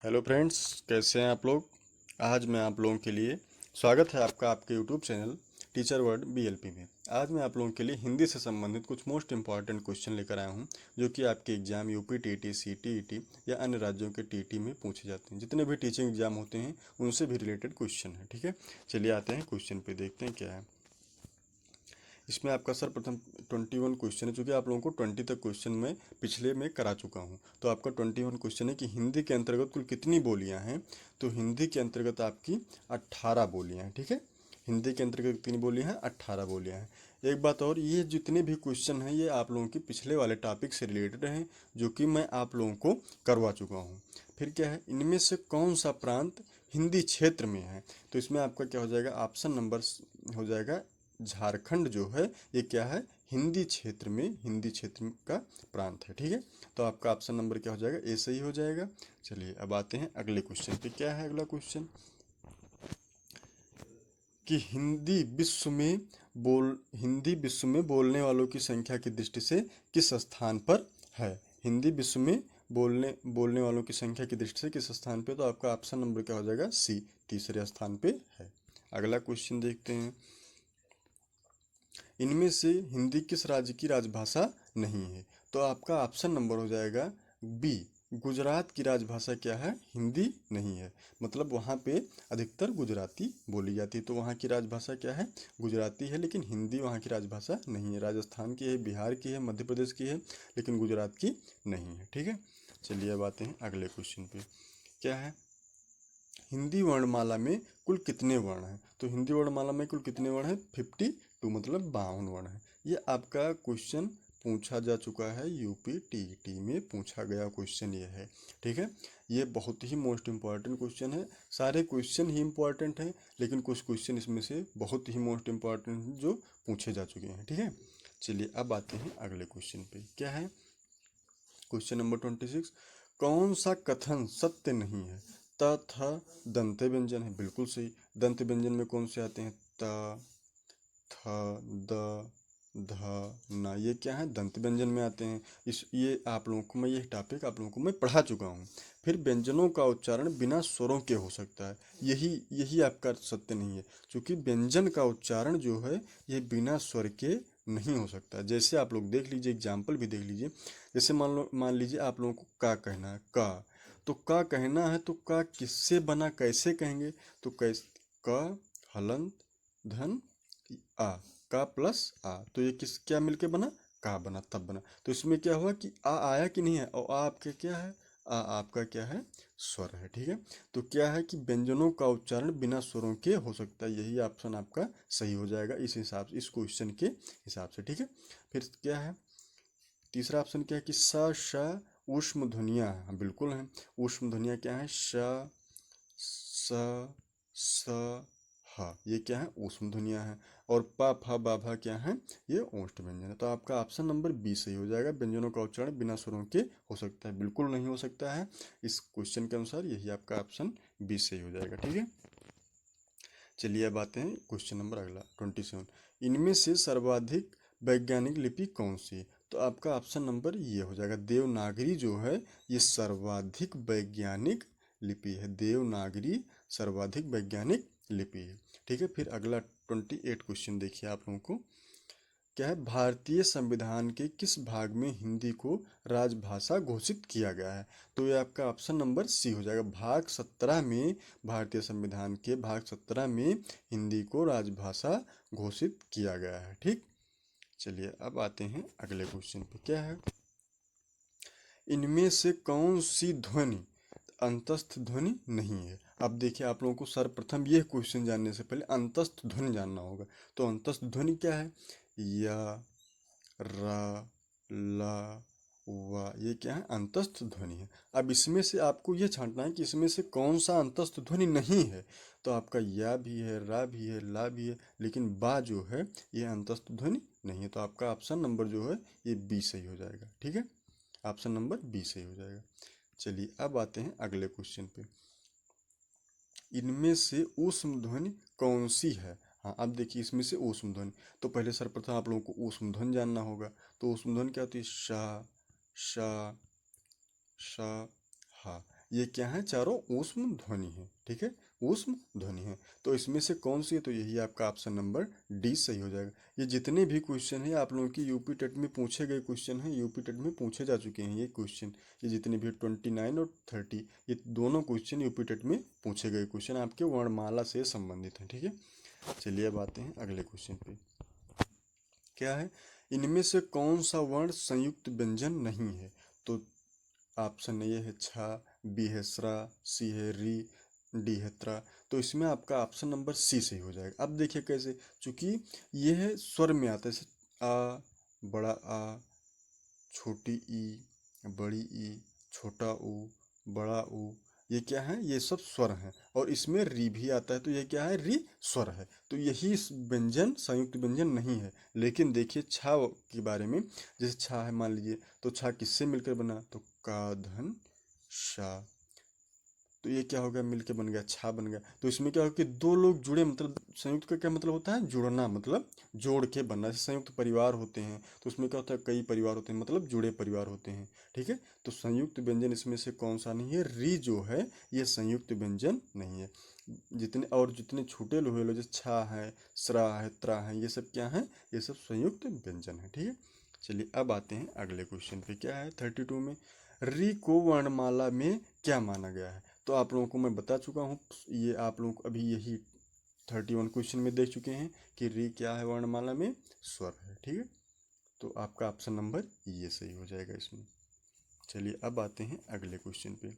Hello friends, कैसे हैं आप लोग। आज मैं आप लोगों के लिए स्वागत है आपका आपके YouTube channel teacher word BLP में। आज मैं आप लोगों के लिए हिंदी से संबंधित कुछ मोस्ट इंपॉर्टेंट क्वेश्चन लेकर आया हूं, जो कि आपके एग्जाम यूपी टीटी सीटीईटी या अन्य राज्यों के टीटी में पूछे जाते हैं। जितने भी टीचिंग एग्जाम होते हैं उनसे भी रिलेटेड क्वेश्चन है। ठीक है, चलिए आते हैं क्वेश्चन पे, देखते हैं क्या है इसमें। आपका सर्वप्रथम 21 क्वेश्चन है, चूंकि आप लोगों को 20 तक क्वेश्चन में पिछले में करा चुका हूं। तो आपका 21 क्वेश्चन है कि हिंदी के अंतर्गत कुल कितनी बोलियां हैं। तो हिंदी के अंतर्गत आपकी 18 बोलियां हैं। ठीक है, हिंदी के अंतर्गत कितनी बोलियां हैं? 18 बोलियां हैं। एक बात और, ये जितने भी क्वेश्चन हैं ये आप लोगों के पिछले वाले टॉपिक से रिलेटेड हैं, जो कि मैं आप लोगों को करवा चुका हूँ। फिर क्या है, इनमें से कौन सा प्रांत हिंदी क्षेत्र में है? तो इसमें आपका क्या हो जाएगा, ऑप्शन नंबर हो जाएगा झारखंड। जो है ये क्या है, हिंदी क्षेत्र में, हिंदी क्षेत्र का प्रांत है। ठीक है, तो आपका ऑप्शन नंबर क्या हो जाएगा, ए सही हो जाएगा। चलिए अब आते हैं अगले क्वेश्चन पे। क्या है अगला क्वेश्चन कि हिंदी विश्व में बोलने वालों की संख्या की दृष्टि से किस स्थान पर है? हिंदी विश्व में बोलने बोलने वालों की संख्या की दृष्टि से किस स्थान पे? तो आपका ऑप्शन नंबर क्या हो जाएगा, सी, तीसरे स्थान पे है। अगला क्वेश्चन देखते हैं, इनमें से हिंदी किस राज्य की राजभाषा नहीं है? तो आपका ऑप्शन नंबर हो जाएगा बी, गुजरात की राजभाषा क्या है, हिंदी नहीं है। मतलब वहाँ पे अधिकतर गुजराती बोली जाती है, तो वहाँ की राजभाषा क्या है, गुजराती है। लेकिन हिंदी वहाँ की राजभाषा नहीं है। राजस्थान की है, बिहार की है, मध्य प्रदेश की है, लेकिन गुजरात की नहीं है। ठीक है, चलिए अब आते हैं अगले क्वेश्चन पे। क्या है, हिंदी वर्णमाला में कुल कितने वर्ण हैं? तो हिंदी वर्णमाला में कुल कितने वर्ण हैं? 52, मतलब 52 वर्ण हैं। ये आपका क्वेश्चन पूछा जा चुका है, यूपी टीईटी में पूछा गया क्वेश्चन ये है। ठीक है, ये बहुत ही मोस्ट इम्पॉर्टेंट क्वेश्चन है। सारे क्वेश्चन ही इम्पॉर्टेंट हैं, लेकिन कुछ क्वेश्चन इसमें से बहुत ही मोस्ट इम्पॉर्टेंट हैं जो पूछे जा चुके हैं। ठीक है, चलिए अब आते हैं अगले क्वेश्चन पे। क्या है, क्वेश्चन नंबर 26, कौन सा कथन सत्य नहीं है? त थ दंत व्यंजन है, बिल्कुल सही। दंत व्यंजन में कौन से आते हैं? त, थ, द, ध, न, ये क्या है, दंत व्यंजन में आते हैं। ये आप लोगों को मैं, ये टॉपिक आप लोगों को मैं पढ़ा चुका हूँ। फिर व्यंजनों का उच्चारण बिना स्वरों के हो सकता है, यही यही आपका सत्य नहीं है। क्योंकि व्यंजन का उच्चारण जो है ये बिना स्वर के नहीं हो सकता। जैसे आप लोग देख लीजिए, एग्जाम्पल भी देख लीजिए। जैसे मान लीजिए आप लोगों को का कहना है, का, तो का कहना है तो का किससे बना, कैसे कहेंगे? तो कैसे, क, हलंत, धन, आ, का प्लस आ, तो ये किस क्या मिलके बना, का बना, तब बना। तो इसमें क्या हुआ कि आ आया कि नहीं है, और आ आपके क्या है, आ आपका क्या है, स्वर है। ठीक है, तो क्या है कि व्यंजनों का उच्चारण बिना स्वरों के हो सकता है, यही ऑप्शन आपका सही हो जाएगा इस हिसाब से, इस क्वेश्चन के हिसाब से। ठीक है, फिर क्या है, तीसरा ऑप्शन क्या है कि स श ऊष्म ध्वनियाँ, हाँ बिल्कुल हैं। ऊष्म ध्वनियाँ क्या है, श, स, स, ह, ये क्या है, ऊष्म ध्वनियाँ हैं। और प फ ब भ क्या है, ये ओष्ठ व्यंजन है। तो आपका ऑप्शन नंबर बी सही हो जाएगा, व्यंजनों का उच्चारण बिना स्वरों के हो सकता है, बिल्कुल नहीं हो सकता है। इस क्वेश्चन के अनुसार यही आपका ऑप्शन बी सही हो जाएगा। ठीक है, चलिए अब आते हैं क्वेश्चन नंबर अगला 27, इनमें से सर्वाधिक वैज्ञानिक लिपि कौन सी है? तो आपका ऑप्शन नंबर ये हो जाएगा, देवनागरी जो है ये सर्वाधिक वैज्ञानिक लिपि है। देवनागरी सर्वाधिक वैज्ञानिक लिपि है। ठीक है, फिर अगला 28 क्वेश्चन देखिए आप लोगों को। क्या है, भारतीय संविधान के किस भाग में हिंदी को राजभाषा घोषित किया गया है? तो ये आपका ऑप्शन नंबर सी हो जाएगा, भाग 17 में, भारतीय संविधान के भाग 17 में हिंदी को राजभाषा घोषित किया गया है। ठीक, चलिए अब आते हैं अगले क्वेश्चन पे। क्या है, इनमें से कौन सी ध्वनि अंतस्थ ध्वनि नहीं है? अब देखिए, आप लोगों को सर्वप्रथम यह क्वेश्चन जानने से पहले अंतस्थ ध्वनि जानना होगा। तो अंतस्थ ध्वनि क्या है, या, र, ल, व, ये क्या है, अंतस्थ ध्वनि है। अब इसमें से आपको ये छांटना है कि इसमें से कौन सा अंतस्थ ध्वनि नहीं है। तो आपका या भी है, रा भी है, ला भी है, लेकिन बा जो है ये अंतस्थ ध्वनि नहीं है। तो आपका ऑप्शन नंबर जो है ये बी सही हो जाएगा। ठीक है, ऑप्शन नंबर बी सही हो जाएगा। चलिए अब आते हैं अगले क्वेश्चन पे, इनमें से ऊष्म ध्वनि कौन सी है? हाँ, अब देखिए इसमें से ऊष्म ध्वनि, तो पहले सर्वप्रथम आप लोगों को ऊष्म ध्वनि जानना होगा। तो ऊष्म ध्वनि क्या होती है, श, श, श, हा, ये क्या है, चारों ऊष्म ध्वनि है, ठीक है, ऊष्म ध्वनि है। तो इसमें से कौन सी है, तो यही आपका ऑप्शन नंबर डी सही हो जाएगा। ये जितने भी क्वेश्चन हैं आप लोगों की यूपी टेट में पूछे गए क्वेश्चन हैं, यूपी टेट में पूछे जा चुके हैं ये क्वेश्चन। ये जितने भी 29 और 30, ये दोनों क्वेश्चन यूपी टेट में पूछे गए क्वेश्चन आपके वर्णमाला से संबंधित हैं, ठीक है। चलिए अब आते हैं अगले क्वेश्चन पे। क्या है, इनमें से कौन सा वर्ण संयुक्त व्यंजन नहीं है, तो ऑप्शन ए है छा, बी है स्रा, सी है री, डी है त्रा। तो इसमें आपका ऑप्शन नंबर सी सही हो जाएगा। अब देखिए कैसे, चूंकि ये है स्वर में आता है, जैसे आ, बड़ा आ, छोटी ई, बड़ी ई, छोटा ऊ, बड़ा ऊ, ये क्या है, ये सब स्वर हैं। और इसमें री भी आता है, तो ये क्या है, री स्वर है। तो यही व्यंजन संयुक्त व्यंजन नहीं है। लेकिन देखिए छा के बारे में, जैसे छा है मान लीजिए, तो छा किससे मिलकर बना, तो का धन शा, तो ये क्या हो गया, मिलके बन गया छा बन गया। तो इसमें क्या होगा कि दो लोग जुड़े, मतलब संयुक्त का क्या मतलब होता है, जुड़ना, मतलब जोड़ के बनना। जैसे संयुक्त परिवार होते हैं तो उसमें क्या होता है, कई परिवार होते हैं, मतलब जुड़े परिवार होते हैं, ठीक है। तो संयुक्त व्यंजन इसमें से कौन सा नहीं है, री जो है ये संयुक्त व्यंजन नहीं है। जितने छूटे हुए लोग, जैसे छा है, स्रा है, त्रा है, ये सब क्या है, ये सब संयुक्त व्यंजन है, ठीक है। चलिए अब आते हैं अगले क्वेश्चन पे। क्या है 32 में, री को वर्णमाला में क्या माना गया है, तो आप लोगों को मैं बता चुका हूँ, ये आप लोग अभी यही 31 क्वेश्चन में देख चुके हैं कि री क्या है वर्णमाला में, स्वर है, ठीक है। तो आपका ऑप्शन नंबर ये सही हो जाएगा इसमें। चलिए अब आते हैं अगले क्वेश्चन पे।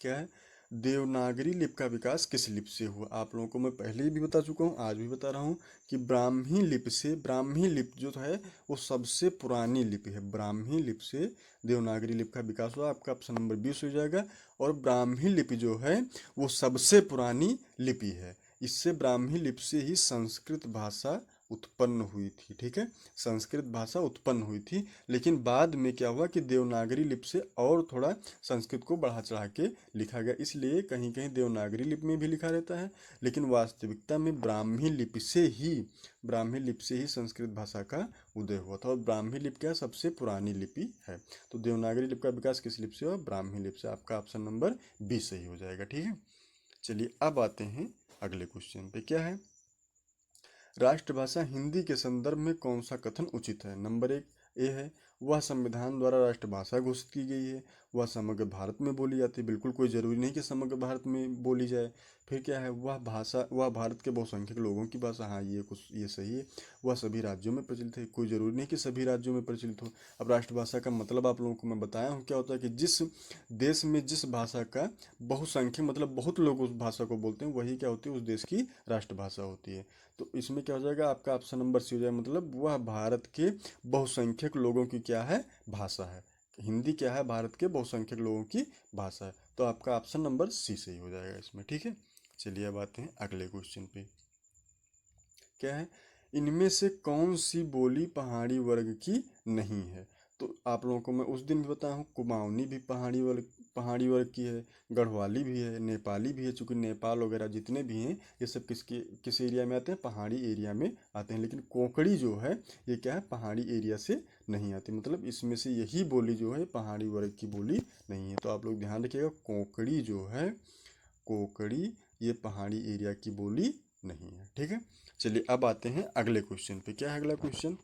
क्या है, देवनागरी लिपि का विकास किस लिपि से हुआ, आप लोगों को मैं पहले भी बता चुका हूँ, आज भी बता रहा हूँ कि ब्राह्मी लिपि से, ब्राह्मी लिपि जो है वो सबसे पुरानी लिपि है। ब्राह्मी लिपि से देवनागरी लिपि का विकास हुआ, आपका ऑप्शन नंबर 20 हो जाएगा। और ब्राह्मी लिपि जो है वो सबसे पुरानी लिपि है। इससे ब्राह्मी लिपि से ही संस्कृत भाषा उत्पन्न हुई थी, ठीक है, संस्कृत भाषा उत्पन्न हुई थी। लेकिन बाद में क्या हुआ कि देवनागरी लिपि से और थोड़ा संस्कृत को बढ़ा चढ़ा के लिखा गया, इसलिए कहीं कहीं देवनागरी लिपि में भी लिखा रहता है। लेकिन वास्तविकता में ब्राह्मी लिपि से ही संस्कृत भाषा का उदय हुआ था। और ब्राह्मी लिपि क्या सबसे पुरानी लिपि है। तो देवनागरी लिपि का विकास किस लिपि से हुआ, ब्राह्मी लिपि से। आपका ऑप्शन नंबर 20 सही हो जाएगा, ठीक है। चलिए अब आते हैं अगले क्वेश्चन पे। क्या है, राष्ट्रभाषा हिंदी के संदर्भ में कौन सा कथन उचित है। नंबर 1 ए है, वह संविधान द्वारा राष्ट्रभाषा घोषित की गई है, वह समग्र भारत में बोली जाती है, बिल्कुल कोई ज़रूरी नहीं कि समग्र भारत में बोली जाए। फिर क्या है, वह भारत के बहुसंख्यक लोगों की भाषा, हाँ ये सही है। वह सभी राज्यों में प्रचलित है, कोई ज़रूरी नहीं कि सभी राज्यों में प्रचलित हो। अब राष्ट्रभाषा का मतलब आप लोगों को मैं बताया हूँ क्या होता है, कि जिस देश में जिस भाषा का बहुसंख्यक, मतलब बहुत लोग उस भाषा को बोलते हैं, वही क्या होती है, उस देश की राष्ट्रभाषा होती है। तो इसमें क्या हो जाएगा, आपका ऑप्शन नंबर सी हो जाएगा, मतलब वह भारत के बहुसंख्यक लोगों की क्या है, भाषा है। हिंदी क्या है, भारत के बहुसंख्यक लोगों की भाषा है। तो आपका ऑप्शन नंबर सी सही हो जाएगा इसमें, ठीक है। चलिए अब आते हैं अगले क्वेश्चन पे। क्या है, इनमें से कौन सी बोली पहाड़ी वर्ग की नहीं है, तो आप लोगों को मैं उस दिन भी बताया हूँ, कुमाऊनी भी पहाड़ी वर्ग की है, गढ़वाली भी है, नेपाली भी है। चूंकि नेपाल वगैरह जितने भी हैं ये सब किस एरिया में आते हैं, पहाड़ी एरिया में आते हैं। लेकिन कोंकणी जो है ये क्या है, पहाड़ी एरिया से नहीं आती, मतलब इसमें से यही बोली जो है पहाड़ी वर्ग की बोली नहीं है। तो आप लोग ध्यान रखिएगा, कोंकणी ये पहाड़ी एरिया की बोली नहीं है, ठीक है। चलिए अब आते हैं अगले क्वेश्चन पे। क्या है अगला क्वेश्चन,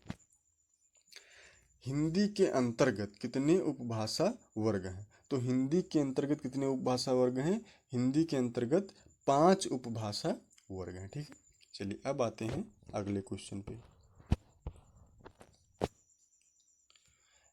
हिंदी के अंतर्गत कितने उपभाषा वर्ग हैं, तो हिंदी के अंतर्गत कितने उपभाषा वर्ग हैं, हिंदी के अंतर्गत 5 उपभाषा वर्ग हैं, ठीक है। चलिए अब आते हैं अगले क्वेश्चन पे।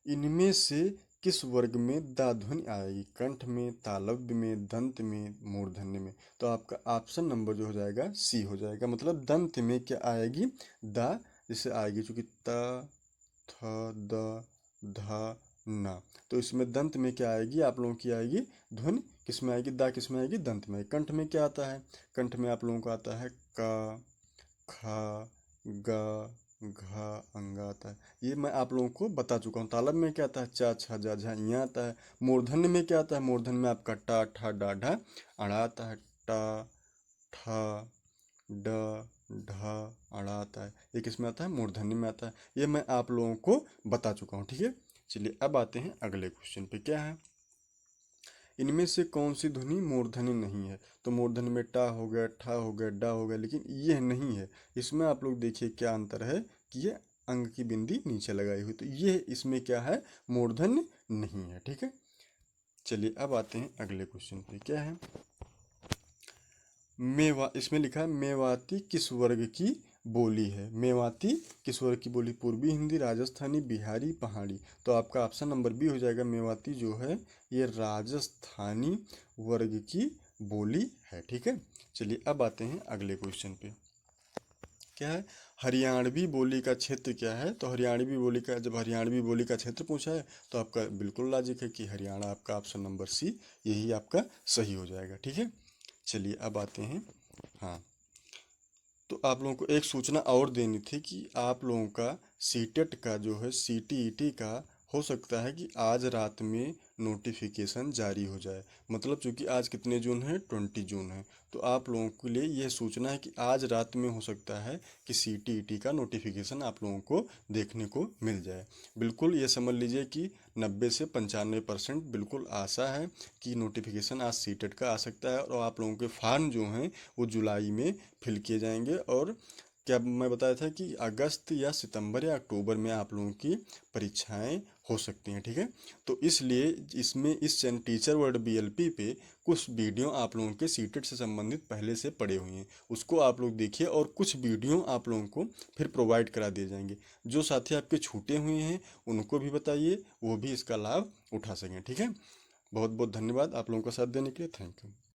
इनमें से किस वर्ग में दा ध्वनि आएगी, कंठ में, तालव्य में, दंत में, मूर्धन्य में। तो आपका ऑप्शन नंबर जो हो जाएगा सी हो जाएगा, मतलब दंत में क्या आएगी, दा जैसे आएगी, चूंकि त थ द ध न। तो इसमें दंत में क्या आएगी, आप लोगों की आएगी ध्वनि किस में आएगी, दा किस में आएगी, दंत में। कंठ में क्या आता है, कंठ में आप लोगों को आता है क, ख, ग, घ, अंग आता है, ये मैं आप लोगों को बता चुका हूँ। तालब में क्या आता है, चा, छ, जा, झा, यहाँ आता है। मूर्धन्य में क्या आता है, मूर्धन्य में आपका टा, ठा, डा, ढा, अड़ा आता है। टा, ठा, ड, ढ, अड़ा आता है। ये किस में आता है, मूर्धन्य में आता है। ये मैं आप लोगों को बता चुका हूँ, ठीक है। चलिए अब आते हैं अगले क्वेश्चन पे। क्या है, इनमें से कौन सी ध्वनि मूर्धन्य नहीं है? तो मूर्धन्य में टा हो गया, ठा हो गया, डा हो गया, लेकिन यह नहीं है। इसमें आप लोग देखिए क्या अंतर है कि ये अंग की बिंदी नीचे लगाई हुई, तो ये इसमें क्या है, मूर्धन्य नहीं है। ठीक है, चलिए अब आते हैं अगले क्वेश्चन पे। क्या है, मेवा, इसमें लिखा है मेवाती किस वर्ग की बोली है? मेवाती किस वर्ग की बोली? पूर्वी हिंदी, राजस्थानी, बिहारी, पहाड़ी। तो आपका ऑप्शन नंबर बी हो जाएगा। मेवाती जो है ये राजस्थानी वर्ग की बोली है। ठीक है, चलिए अब आते हैं अगले क्वेश्चन पे। क्या है, हरियाणवी बोली का क्षेत्र क्या है? तो हरियाणवी बोली का, जब हरियाणवी बोली का क्षेत्र पूछा है तो आपका बिल्कुल लॉजिक है कि हरियाणा, आपका ऑप्शन नंबर सी यही आपका सही हो जाएगा। ठीक है, चलिए अब आते हैं। हाँ, तो आप लोगों को एक सूचना और देनी थी कि आप लोगों का सीटेट का जो है, सीटीईटी का, हो सकता है कि आज रात में नोटिफिकेशन जारी हो जाए। मतलब चूंकि आज कितने जून है, 20 जून है, तो आप लोगों के लिए यह सूचना है कि आज रात में हो सकता है कि सीटीईटी का नोटिफिकेशन आप लोगों को देखने को मिल जाए। बिल्कुल ये समझ लीजिए कि 90 से 95% बिल्कुल आशा है कि नोटिफिकेशन आज सीटेट का आ सकता है, और आप लोगों के फॉर्म जो हैं वो जुलाई में फिल किए जाएंगे। और क्या मैं बताया था कि अगस्त या सितंबर या अक्टूबर में आप लोगों की परीक्षाएं हो सकती हैं। ठीक है, तो इसलिए इसमें इस टीचर वर्ड बीएलपी पे कुछ वीडियो आप लोगों के सीटेट से संबंधित पहले से पड़े हुए हैं, उसको आप लोग देखिए, और कुछ वीडियो आप लोगों को फिर प्रोवाइड करा दिए जाएंगे। जो साथी आपके छूटे हुए हैं उनको भी बताइए, वो भी इसका लाभ उठा सकें। ठीक है, बहुत बहुत धन्यवाद आप लोगों का साथ देने के लिए। Thank you.